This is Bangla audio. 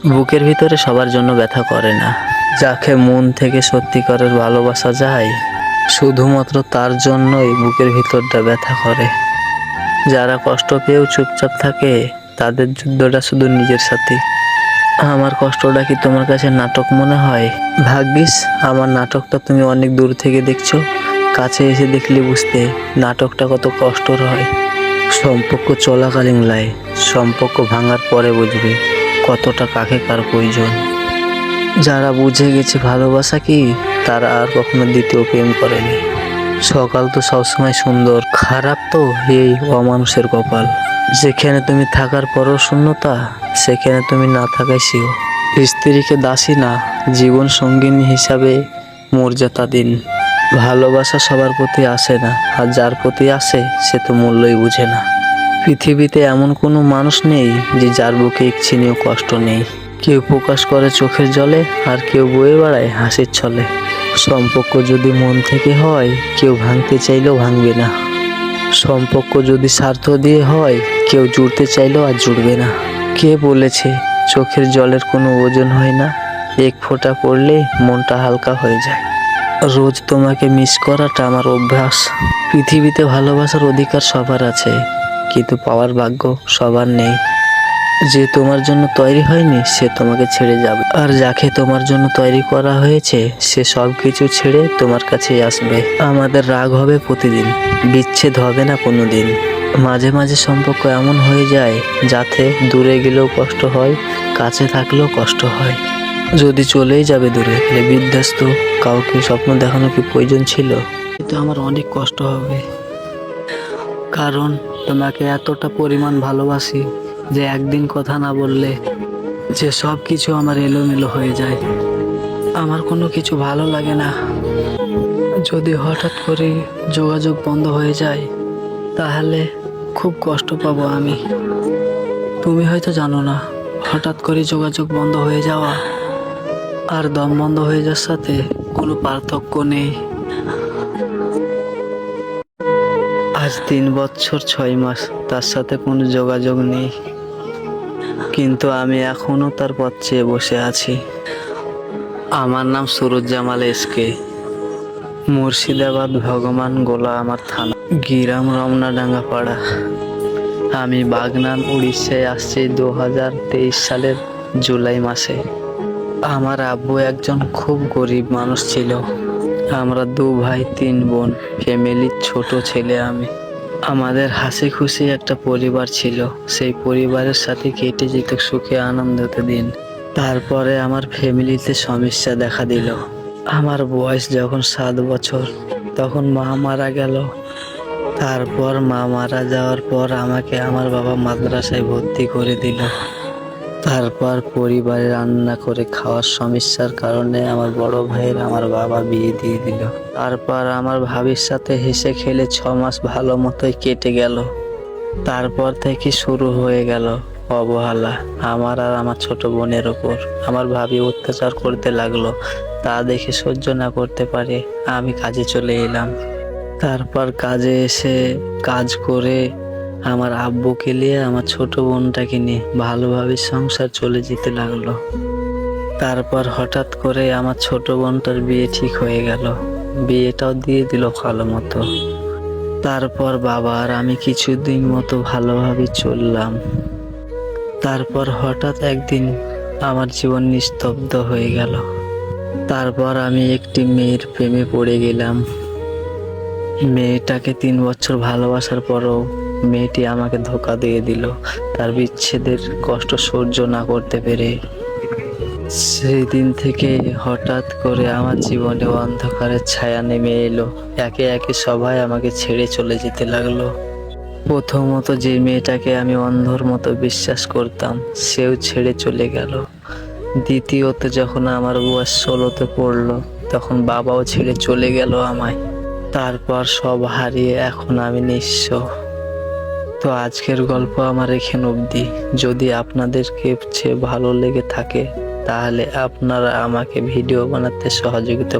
বুকের ভিতরে সবার জন্য ব্যথা করে না। যাকে মন থেকে সত্যিকারের ভালোবাসা যায়, শুধুমাত্র তার জন্যই বুকের ভিতরটা ব্যথা করে। যারা কষ্ট পেয়েও চুপচাপ থাকে, তাদের যুদ্ধটা শুধু নিজের সাথে। আমার কষ্টটা কি তোমার কাছে নাটক মনে হয়? ভাগ্যিস আমার নাটকটা তুমি অনেক দূর থেকে দেখছো। কাছে এসে দেখলে বুঝতে নাটকটা কত কষ্টর হয়। সম্পর্ক চলাকালীন লাই, সম্পর্ক ভাঙার পরে বুঝবে কতটা কাকে কার প্রয়োজন। যারা বুঝে গেছে ভালোবাসা কি, তারা আর কখনো দ্বিতীয় প্রেম করেনি। সকাল তো সবসময় সুন্দর, খারাপ তো এই অমানুষের কপাল। যেখানে তুমি থাকার পরও শূন্যতা, সেখানে তুমি না থাকাই শিও। স্ত্রীকে দাসী না, জীবন সঙ্গিনী হিসাবে মর্যাদা দিন। ভালোবাসা সবার প্রতি আসে না, আর যার প্রতি আসে সে তো মূল্যই বুঝে না। পৃথিবীতে এমন কোনো মানুষ নেই যে যার বুকে একচিনিও কষ্ট নেই। কেউ প্রকাশ করে চোখের জলে, আর কেউ বয়ে বেড়ায় হাসির ছলে। সম্পর্ক যদি মন থেকে হয়, কেউ ভাঙতে চাইলেও ভাঙবে না। সম্পর্ক যদি স্বার্থ দিয়ে হয়, কেউ জুড়তে চাইলেও আর জুড়বে না। কে বলেছে চোখের জলের কোনো ওজন হয় না? এক ফোঁটা পড়লে মনটা হালকা হয়ে যায়। রোজ তোমাকে মিস করাটা আমার অভ্যাস। পৃথিবীতে ভালোবাসার অধিকার সবার আছে, কিন্তু পাওয়ার ভাগ্য সবার নেই। যে তোমার জন্য তৈরি হয়নি, সে তোমাকে ছেড়ে যাবে। আর যাকে তোমার জন্য তৈরি করা হয়েছে, সে সব কিছু ছেড়ে তোমার কাছেই আসবে। আমাদের রাগ হবে প্রতিদিন, বিচ্ছেদ হবে না কোনোদিন। মাঝে মাঝে সম্পর্ক এমন হয়ে যায় যাতে দূরে গেলেও কষ্ট হয়, কাছে থাকলেও কষ্ট হয়। যদি চলেই যাবে দূরে, তাহলে বিধ্বস্ত কাউকে স্বপ্ন দেখানো কি প্রয়োজন ছিল? কিন্তু আমার অনেক কষ্ট হবে, কারণ তোমাকে এতটা পরিমাণ ভালোবাসি যে একদিন কথা না বললে যে সব কিছু আমার এলোমেলো হয়ে যায়। আমার কোনো কিছু ভালো লাগে না। যদি হঠাৎ করে যোগাযোগ বন্ধ হয়ে যায়, তাহলে খুব কষ্ট পাবো আমি। তুমি হয়তো জানো না, হঠাৎ করে যোগাযোগ বন্ধ হয়ে যাওয়া আর দম বন্ধ হয়ে যাওয়ার সাথে কোনো পার্থক্য নেই। আজ 3 বছর 6 মাস তার সাথে কোনো যোগাযোগ নেই, কিন্তু আমি এখনো তার পথ চেয়ে বসে আছি। আমার নাম সুরজ জামাল এসকে, মুর্শিদাবাদ ভগবান গোলা আমার থানা, গ্রাম রমনাডাঙ্গা পাড়া। আমি বাগনান উড়িষ্যায় আসছি 2023 সালের জুলাই মাসে। আমার আব্বু একজন খুব গরিব মানুষ ছিল। আমরা 2 ভাই 3 বোন, ফ্যামিলির ছোট ছেলে আমি। আমাদের হাসি খুশি একটা পরিবার ছিল। সেই পরিবারের সাথে কেটে যেত সুখে আনন্দতে দিন। তারপরে আমার ফ্যামিলিতে সমস্যা দেখা দিল। আমার বয়স যখন 7 বছর, তখন মা মারা গেল। তারপর মা মারা যাওয়ার পর আমাকে আমার বাবা মাদ্রাসায় ভর্তি করে দিল। তারপর পরিবারে রান্না করে খাওয়ার সমস্যার কারণে আমার বড় ভাইয়ের আমার বাবা বিয়ে দিয়ে দিল। তারপর আমার ভাবির সাথে হেসে খেলে 6 মাস ভালো মতোই কেটে গেল। তারপর থেকে শুরু হয়ে গেল অবহেলা আমার আর আমার ছোট বোনের ওপর। আমার ভাবি অত্যাচার করতে লাগলো। তা দেখে সহ্য না করতে পারে আমি কাজে চলে এলাম। তারপর কাজে এসে কাজ করে আমার আব্বুকে নিয়ে আমার ছোট বোনটাকে নিয়ে ভালোভাবে সংসার চলে যেতে লাগলো। তারপর হঠাৎ করে আমার ছোট বোনটার বিয়ে ঠিক হয়ে গেল, বিয়েটাও দিয়ে দিল ভালো মতো। তারপর বাবা আর আমি কিছুদিন মতো ভালোভাবে চললাম। তারপর হঠাৎ একদিন আমার জীবন নিস্তব্ধ হয়ে গেল। তারপর আমি একটি মেয়ের প্রেমে পড়ে গেলাম। মেয়েটাকে 3 বছর ভালোবাসার পরও মেয়েটি আমাকে ধোঁকা দিয়ে দিল, তার বিচ্ছেদের কষ্ট সহ্য না করতে পেরে। সেই দিন থেকে হঠাৎ করে আমার জীবনে অন্ধকারের ছায়া নেমে এলো। একে একে সবাই আমাকে ছেড়ে চলে যেতে লাগলো। প্রথমত যে মেয়েটাকে আমি অন্ধর মতো বিশ্বাস করতাম, সেও ছেড়ে চলে গেল। দ্বিতীয়ত যখন আমার বয়স 16-তে পড়লো, তখন বাবাও ছেড়ে চলে গেল আমায়। তারপর সব হারিয়ে এখন আমি নিঃস্ব। তো আজকের গল্প আমার এখানে অবধি। যদি আপনাদেরকে ভালো লেগে থাকে, তাহলে আপনারা আমাকে ভিডিও বানাতে সহযোগিতা